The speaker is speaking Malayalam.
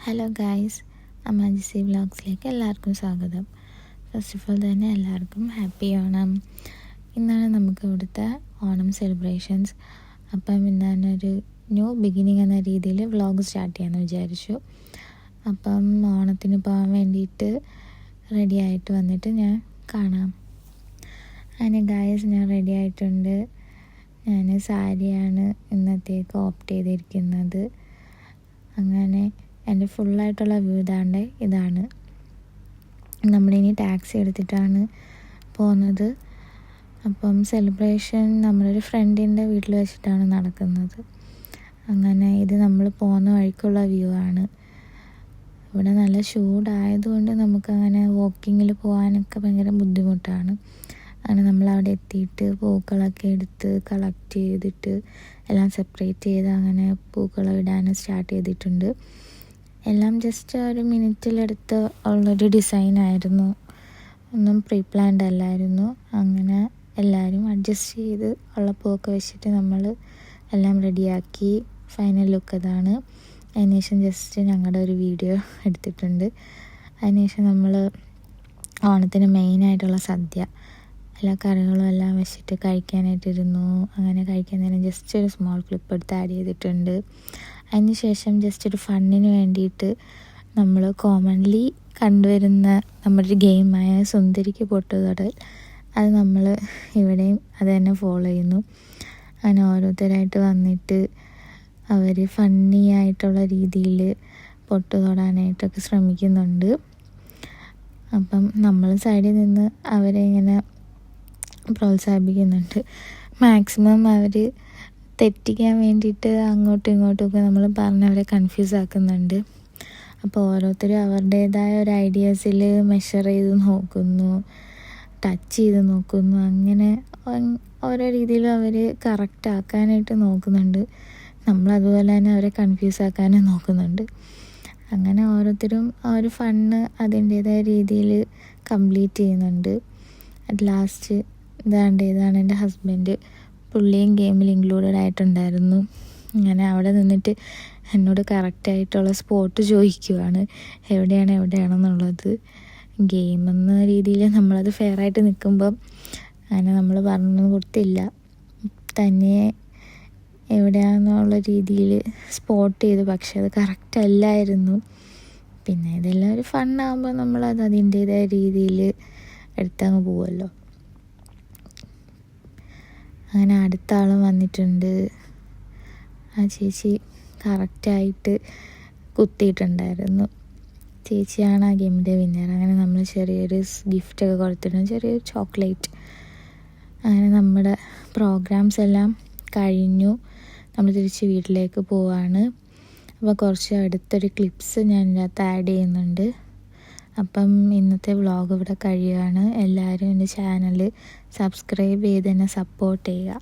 ഹലോ ഗായ്സ്, അമ്മാജിസി വ്ളോഗ്സിലേക്ക് എല്ലാവർക്കും സ്വാഗതം. ഫസ്റ്റ് ഓഫ് ഓൾ തന്നെ എല്ലാവർക്കും ഹാപ്പി ഓണം. ഇന്നാണ് നമുക്ക് ഇവിടുത്തെ ഓണം സെലിബ്രേഷൻസ്. അപ്പം ഇന്നാനൊരു ന്യൂ ബിഗിനിങ് എന്ന രീതിയിൽ വ്ളോഗ് സ്റ്റാർട്ട് ചെയ്യാമെന്ന് വിചാരിച്ചു. അപ്പം ഓണത്തിന് പോകാൻ വേണ്ടിയിട്ട് റെഡി ആയിട്ട് വന്നിട്ട് ഞാൻ കാണാം. അങ്ങനെ ഗായ്സ്, ഞാൻ റെഡി ആയിട്ടുണ്ട്. ഞാൻ സാരിയാണ് ഇന്നത്തേക്ക് ഓപ്റ്റ് ചെയ്തിരിക്കുന്നത്. അങ്ങനെ എൻ്റെ ഫുള്ളായിട്ടുള്ള വ്യൂ ഇതാണ്. നമ്മളിനി ടാക്സി എടുത്തിട്ടാണ് പോകുന്നത്. അപ്പം സെലിബ്രേഷൻ നമ്മളൊരു ഫ്രണ്ടിൻ്റെ വീട്ടിൽ വെച്ചിട്ടാണ് നടക്കുന്നത്. അങ്ങനെ ഇത് നമ്മൾ പോകുന്ന വഴിക്കുള്ള വ്യൂ ആണ്. ഇവിടെ നല്ല ചൂടായതുകൊണ്ട് നമുക്കങ്ങനെ വാക്കിങ്ങിൽ പോകാനൊക്കെ ഭയങ്കര ബുദ്ധിമുട്ടാണ്. അങ്ങനെ നമ്മളവിടെ എത്തിയിട്ട് പൂക്കളൊക്കെ എടുത്ത് കളക്ട് ചെയ്തിട്ട് എല്ലാം സെപ്പറേറ്റ് ചെയ്ത് അങ്ങനെ പൂക്കളം ഇടാൻ സ്റ്റാർട്ട് ചെയ്തിട്ടുണ്ട്. എല്ലാം ജസ്റ്റ് ഒരു മിനിറ്റിലെടുത്ത് ഉള്ളൊരു ഡിസൈനായിരുന്നു, ഒന്നും പ്രീ പ്ലാൻഡ് അല്ലായിരുന്നു. അങ്ങനെ എല്ലാവരും അഡ്ജസ്റ്റ് ചെയ്ത് ഉള്ള പൂവൊക്കെ വെച്ചിട്ട് നമ്മൾ എല്ലാം റെഡിയാക്കി. ഫൈനൽ ലുക്ക് അതാണ്. അതിനുശേഷം ജസ്റ്റ് ഞങ്ങളുടെ ഒരു വീഡിയോ എടുത്തിട്ടുണ്ട്. അതിനുശേഷം നമ്മൾ ഓണത്തിന് മെയിനായിട്ടുള്ള സദ്യ എല്ലാ കറികളും എല്ലാം വെച്ചിട്ട് കഴിക്കാനായിട്ടിരുന്നു. അങ്ങനെ കഴിക്കാൻ നേരം ജസ്റ്റ് ഒരു സ്മോൾ ക്ലിപ്പ് എടുത്ത് ആഡ് ചെയ്തിട്ടുണ്ട്. അതിന് ശേഷം ജസ്റ്റ് ഒരു ഫണ്ണിന് വേണ്ടിയിട്ട് നമ്മൾ കോമൺലി കണ്ടുവരുന്ന നമ്മുടെ ഒരു ഗെയിമായ സുന്ദരിക്ക് പൊട്ടുതൊടൽ, അത് നമ്മൾ ഇവിടെയും അത് തന്നെ ഫോളോ ചെയ്യുന്നു. അങ്ങനെ ഓരോരുത്തരായിട്ട് വന്നിട്ട് അവർ ഫണ്ണി ആയിട്ടുള്ള രീതിയിൽ പൊട്ട് തൊടാനായിട്ടൊക്കെ ശ്രമിക്കുന്നുണ്ട്. അപ്പം നമ്മൾ സൈഡിൽ നിന്ന് അവരെ ഇങ്ങനെ പ്രോത്സാഹിപ്പിക്കുന്നുണ്ട്. മാക്സിമം അവർ തെറ്റിക്കാൻ വേണ്ടിയിട്ട് അങ്ങോട്ടും ഇങ്ങോട്ടുമൊക്കെ നമ്മൾ പറഞ്ഞ് അവരെ കൺഫ്യൂസ് ആക്കുന്നുണ്ട്. അപ്പോൾ ഓരോരുത്തരും അവരുടേതായ ഒരു ഐഡിയാസിൽ മെഷർ ചെയ്ത് നോക്കുന്നു, ടച്ച് ചെയ്ത് നോക്കുന്നു. അങ്ങനെ ഓരോ രീതിയിലും അവർ കറക്റ്റ് ആക്കാനായിട്ട് നോക്കുന്നുണ്ട്. നമ്മളതുപോലെ തന്നെ അവരെ കൺഫ്യൂസ് ആക്കാനും നോക്കുന്നുണ്ട്. അങ്ങനെ ഓരോരുത്തരും ആ ഒരു ഫണ്ണ് അതിൻ്റേതായ രീതിയിൽ കംപ്ലീറ്റ് ചെയ്യുന്നുണ്ട്. അറ്റ് ലാസ്റ്റ് ഇതാണ് എൻ്റെ ഹസ്ബൻഡ്. പുള്ളിയും ഗെയിമിൽ ഇൻക്ലൂഡഡ് ആയിട്ടുണ്ടായിരുന്നു. അങ്ങനെ അവിടെ നിന്നിട്ട് എന്നോട് കറക്റ്റായിട്ടുള്ള സ്പോട്ട് ചോദിക്കുവാണ്, എവിടെയാണെന്നുള്ളത്. ഗെയിം എന്ന രീതിയിൽ നമ്മളത് ഫെയറായിട്ട് നിൽക്കുമ്പം അങ്ങനെ നമ്മൾ പറഞ്ഞു കൊടുത്തില്ല. തന്നെ എവിടെയാണെന്നുള്ള രീതിയിൽ സ്പോട്ട് ചെയ്തു. പക്ഷെ അത് കറക്റ്റ് അല്ലായിരുന്നു. പിന്നെ ഇതെല്ലാം ഒരു ഫണ്ണാകുമ്പോൾ നമ്മളത് അതിൻ്റേതായ രീതിയിൽ എടുത്തങ്ങ് പോവുമല്ലോ. അങ്ങനെ അടുത്ത ആളും വന്നിട്ടുണ്ട്. ആ ചേച്ചി കറക്റ്റായിട്ട് കുത്തിയിട്ടുണ്ടായിരുന്നു. ചേച്ചിയാണ് ആ ഗെയിമിൻ്റെ വിന്നർ. അങ്ങനെ നമ്മൾ ചെറിയൊരു ഗിഫ്റ്റൊക്കെ കൊടുത്തിട്ടുണ്ട്, ചെറിയൊരു ചോക്ലേറ്റ്. അങ്ങനെ നമ്മുടെ പ്രോഗ്രാംസ് എല്ലാം കഴിഞ്ഞു. നമ്മൾ തിരിച്ച് വീട്ടിലേക്ക് പോവാണ്. അപ്പോൾ കുറച്ച് അടുത്തൊരു ക്ലിപ്സ് ഞാൻ ഇതിനകത്ത് ആഡ് ചെയ്യുന്നുണ്ട്. അപ്പം ഇന്നത്തെ വ്ളോഗ് ഇവിടെ കഴിയുകയാണ്. എല്ലാവരും എൻ്റെ ചാനൽ സബ്സ്ക്രൈബ് ചെയ്ത് എന്നെ സപ്പോർട്ട് ചെയ്യുക.